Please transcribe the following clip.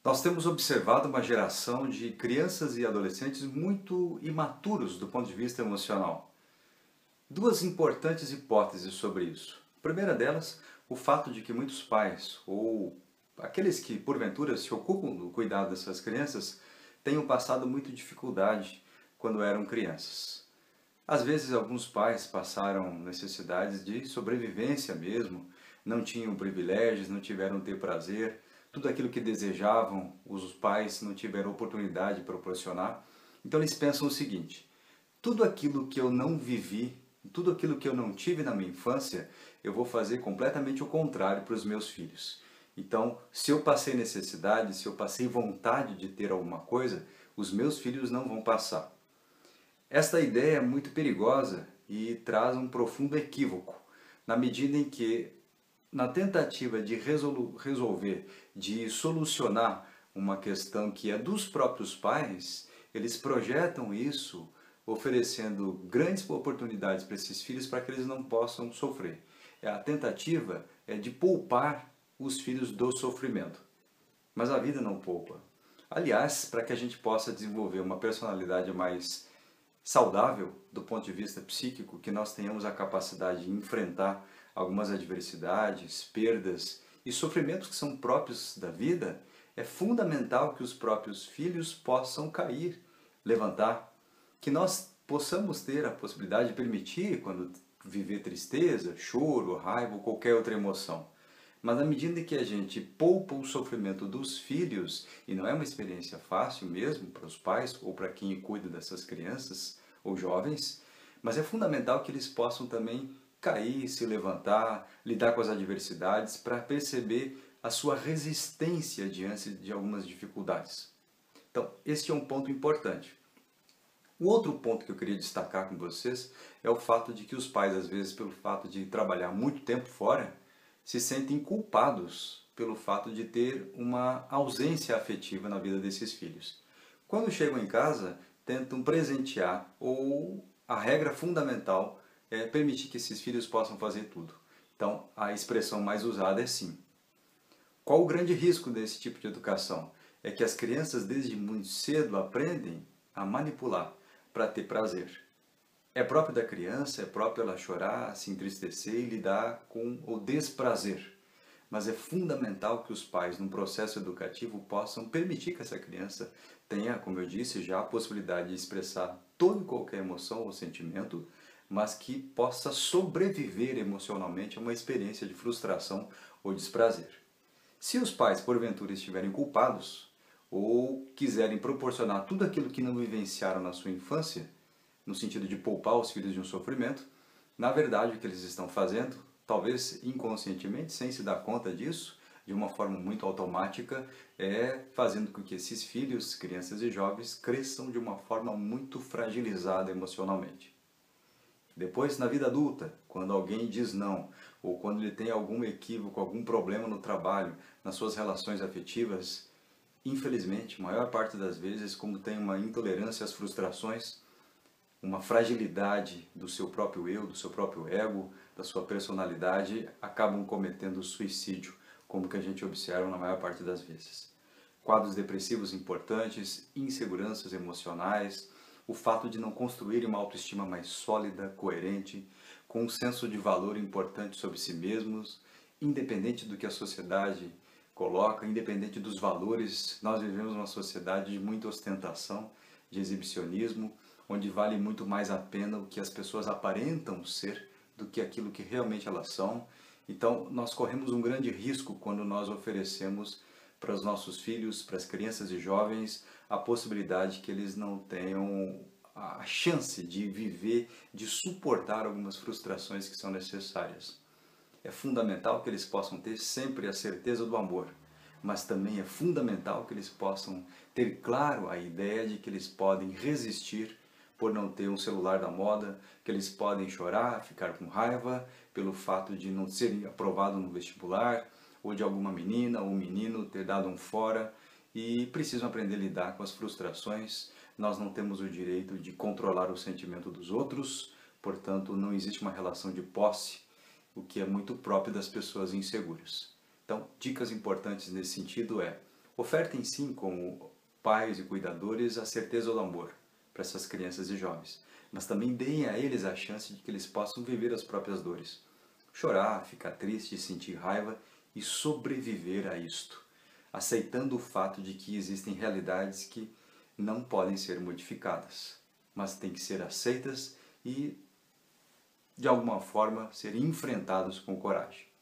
Nós temos observado uma geração de crianças e adolescentes muito imaturos do ponto de vista emocional. Duas importantes hipóteses sobre isso. A primeira delas, o fato de que muitos pais, ou aqueles que porventura se ocupam do cuidado dessas crianças, tenham passado muita dificuldade quando eram crianças. Às vezes, alguns pais passaram necessidades de sobrevivência mesmo, não tinham privilégios, não tiveram ter prazer, tudo aquilo que desejavam, os pais não tiveram oportunidade de proporcionar. Então, eles pensam o seguinte: tudo aquilo que eu não vivi, tudo aquilo que eu não tive na minha infância, eu vou fazer completamente o contrário para os meus filhos. Então, se eu passei necessidade, se eu passei vontade de ter alguma coisa, os meus filhos não vão passar. Esta ideia é muito perigosa e traz um profundo equívoco, na medida em que, na tentativa de resolver, de solucionar uma questão que é dos próprios pais, eles projetam isso oferecendo grandes oportunidades para esses filhos para que eles não possam sofrer. A tentativa é de poupar os filhos do sofrimento. Mas a vida não poupa. Aliás, para que a gente possa desenvolver uma personalidade mais saudável do ponto de vista psíquico, que nós tenhamos a capacidade de enfrentar algumas adversidades, perdas e sofrimentos que são próprios da vida, é fundamental que os próprios filhos possam cair, levantar, que nós possamos ter a possibilidade de permitir, quando viver tristeza, choro, raiva ou qualquer outra emoção. Mas na medida em que a gente poupa o sofrimento dos filhos, e não é uma experiência fácil mesmo para os pais ou para quem cuida dessas crianças ou jovens, mas é fundamental que eles possam também cair, se levantar, lidar com as adversidades para perceber a sua resistência diante de algumas dificuldades. Então, este é um ponto importante. O outro ponto que eu queria destacar com vocês é o fato de que os pais, às vezes, pelo fato de trabalhar muito tempo fora, se sentem culpados pelo fato de ter uma ausência afetiva na vida desses filhos. Quando chegam em casa, tentam presentear, ou a regra fundamental é permitir que esses filhos possam fazer tudo. Então, a expressão mais usada é sim. Qual o grande risco desse tipo de educação? É que as crianças desde muito cedo aprendem a manipular para ter prazer. É próprio da criança, é próprio ela chorar, se entristecer e lidar com o desprazer. Mas é fundamental que os pais, num processo educativo, possam permitir que essa criança tenha, como eu disse, já a possibilidade de expressar toda e qualquer emoção ou sentimento, mas que possa sobreviver emocionalmente a uma experiência de frustração ou desprazer. Se os pais, porventura, estiverem culpados ou quiserem proporcionar tudo aquilo que não vivenciaram na sua infância, no sentido de poupar os filhos de um sofrimento, na verdade o que eles estão fazendo, talvez inconscientemente, sem se dar conta disso, de uma forma muito automática, é fazendo com que esses filhos, crianças e jovens, cresçam de uma forma muito fragilizada emocionalmente. Depois, na vida adulta, quando alguém diz não, ou quando ele tem algum equívoco, algum problema no trabalho, nas suas relações afetivas, infelizmente, a maior parte das vezes, como tem uma intolerância às frustrações, uma fragilidade do seu próprio eu, do seu próprio ego, da sua personalidade, acabam cometendo suicídio, como que a gente observa na maior parte das vezes. Quadros depressivos importantes, inseguranças emocionais, o fato de não construir uma autoestima mais sólida, coerente, com um senso de valor importante sobre si mesmos, independente do que a sociedade coloca, independente dos valores. Nós vivemos uma sociedade de muita ostentação, de exibicionismo, onde vale muito mais a pena o que as pessoas aparentam ser do que aquilo que realmente elas são. Então, nós corremos um grande risco quando nós oferecemos para os nossos filhos, para as crianças e jovens, a possibilidade que eles não tenham a chance de viver, de suportar algumas frustrações que são necessárias. É fundamental que eles possam ter sempre a certeza do amor, mas também é fundamental que eles possam ter claro a ideia de que eles podem resistir por não ter um celular da moda, que eles podem chorar, ficar com raiva pelo fato de não serem aprovados no vestibular, ou de alguma menina ou menino ter dado um fora, e precisam aprender a lidar com as frustrações. Nós não temos o direito de controlar o sentimento dos outros, portanto não existe uma relação de posse, o que é muito próprio das pessoas inseguras. Então, dicas importantes nesse sentido é: Ofertem sim, como pais e cuidadores, a certeza do amor para essas crianças e jovens, mas também deem a eles a chance de que eles possam viver as próprias dores. Chorar, ficar triste, sentir raiva e sobreviver a isto, aceitando o fato de que existem realidades que não podem ser modificadas, mas têm que ser aceitas e, de alguma forma, ser enfrentadas com coragem.